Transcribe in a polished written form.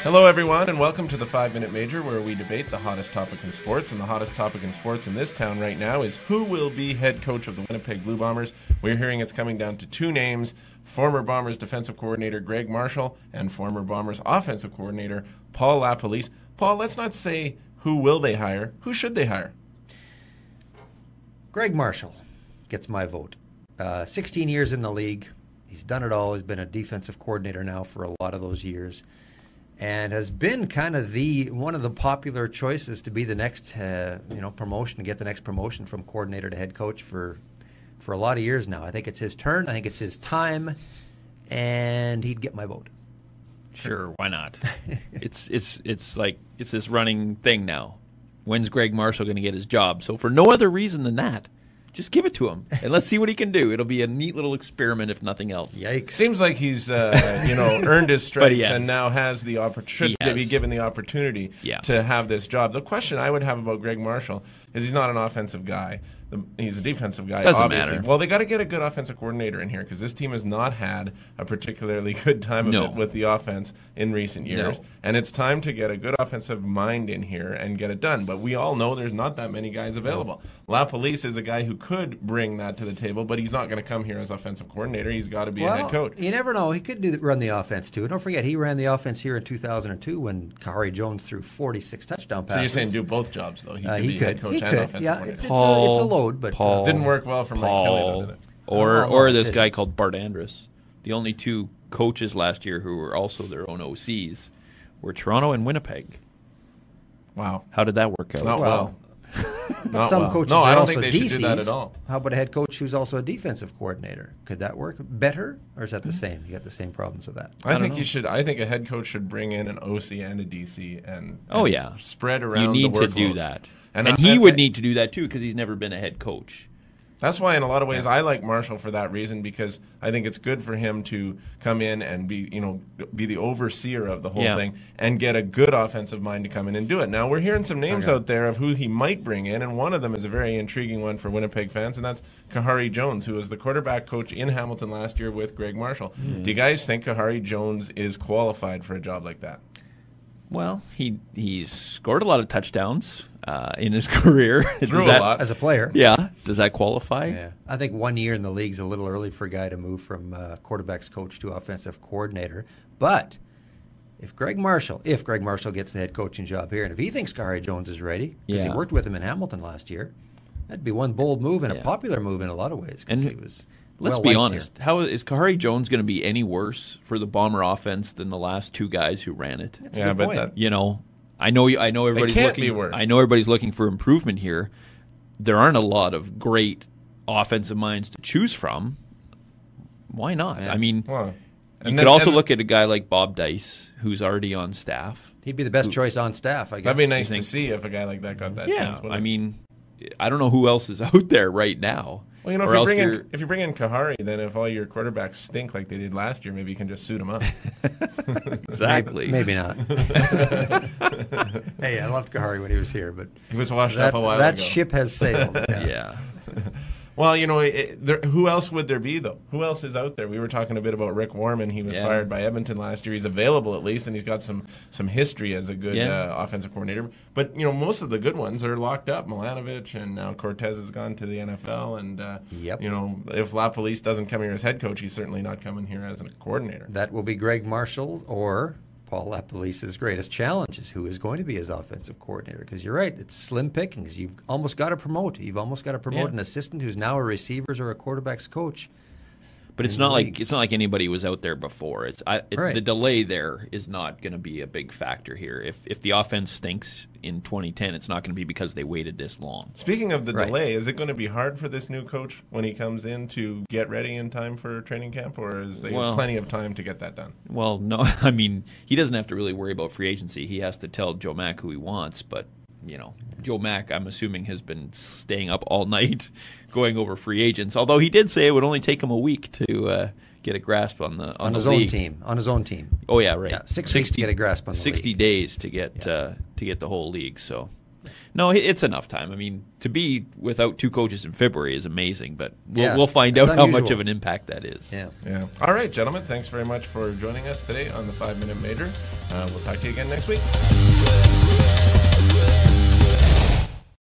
Hello, everyone, and welcome to the 5-Minute Major, where we debate the hottest topic in sports. And the hottest topic in sports in this town right now is who will be head coach of the Winnipeg Blue Bombers. We're hearing it's coming down to two names, former Bombers defensive coordinator Greg Marshall and former Bombers offensive coordinator Paul LaPolice. Paul, let's not say who will they hire. Who should they hire? Greg Marshall gets my vote. 16 years in the league. He's done it all. He's been a defensive coordinator now for a lot of those years, and has been kind of one of the popular choices to be the next promotion, to get the next promotion from coordinator to head coach for a lot of years now. I think it's his turn. I think it's his time, and he'd get my vote. Sure, why not? It's this running thing now. When's Greg Marshall going to get his job? So for no other reason than that, just give it to him, and let's see what he can do. It'll be a neat little experiment, if nothing else. Yikes. Seems like he's earned his stripes and now has the opportunity to be given the opportunity to have this job. The question I would have about Greg Marshall is he's not an offensive guy. He's a defensive guy, Doesn't obviously. matter. Well, they got to get a good offensive coordinator in here because this team has not had a particularly good time of it with the offense in recent years. No. And it's time to get a good offensive mind in here and get it done. But we all know there's not that many guys available. LaPolice is a guy who could bring that to the table, but he's not going to come here as offensive coordinator. He's got to be a head coach. You never know. He could run the offense, too. Don't forget, he ran the offense here in 2002 when Kahari Jones threw 46 touchdown passes. So you're saying do both jobs, though? He could be head coach and offensive coordinator. It's a load, but didn't work well for Mike Kelly, though, did it? Or this guy called Bart Andrus. The only two coaches last year who were also their own OCs were Toronto and Winnipeg. Wow. How did that work out? Not well. Not some well. coaches no, are I don't also think they DCs. should do that at all. How about a head coach who's also a defensive coordinator? Could that work better, or is that the same? You got the same problems with that? I think you should. I think a head coach should bring in an OC and a DC and spread around. You need the to workload. do that, and he would need to do that too because he's never been a head coach. That's why, in a lot of ways, I like Marshall for that reason, because I think it's good for him to come in and be the overseer of the whole thing and get a good offensive mind to come in and do it. Now, we're hearing some names out there of who he might bring in, and one of them is a very intriguing one for Winnipeg fans, and that's Kahari Jones, who was the quarterback coach in Hamilton last year with Greg Marshall. Do you guys think Kahari Jones is qualified for a job like that? Well, he's scored a lot of touchdowns in his career. Threw a lot. As a player. Yeah. Does that qualify? Yeah. I think 1 year in the league's a little early for a guy to move from quarterback's coach to offensive coordinator. But if Greg Marshall gets the head coaching job here, and if he thinks Kahari Jones is ready, because he worked with him in Hamilton last year, that'd be one bold move and a popular move in a lot of ways. And he was let's be honest. How is Kahari Jones going to be any worse for the Bomber offense than the last two guys who ran it? That's a good point. I know everybody's looking. Be worse. I know everybody's looking for improvement here. There aren't a lot of great offensive minds to choose from. Why not? Yeah. I mean, you could also look at a guy like Bob Dice, who's already on staff. He'd be the best choice on staff, I guess. That'd be nice to see if a guy like that got that chance. I mean, I don't know who else is out there right now. Well, if you bring in Kahari, then if all your quarterbacks stink like they did last year, maybe you can just suit them up. Exactly. Maybe not. Hey, I loved Kahari when he was here, but he was washed up a while ago. That ship has sailed. Yeah. Well, who else would there be, though? Who else is out there? We were talking a bit about Rick Warman. He was fired by Edmonton last year. He's available, at least, and he's got some history as a good offensive coordinator. But, most of the good ones are locked up. Milanovic, and now Cortez has gone to the NFL. And, if LaPolice doesn't come here as head coach, he's certainly not coming here as a coordinator. That will be Greg Marshall or Paul LaPolice's greatest challenge is who is going to be his offensive coordinator. Because you're right, it's slim pickings. You've almost got to promote. An assistant who's now a receivers or a quarterback's coach. But it's not like anybody was out there before. The delay there is not going to be a big factor here. If the offense stinks in 2010, it's not going to be because they waited this long. Speaking of the delay, is it going to be hard for this new coach when he comes in to get ready in time for training camp, or is there plenty of time to get that done? Well, no. I mean, he doesn't have to really worry about free agency. He has to tell Joe Mack who he wants, but Joe Mack, I'm assuming, has been staying up all night going over free agents. Although he did say it would only take him a week to get a grasp on the his league. On his own team. Oh yeah, right. Yeah, 6 weeks to get a grasp on the 60 league. days to get the whole league. So No, it's enough time. I mean, to be without 2 coaches in February is amazing, but Yeah, we'll find that's out how much unusual. of an impact that is. Yeah. Yeah. All right, gentlemen. Thanks very much for joining us today on the 5 Minute Major. We'll talk to you again next week.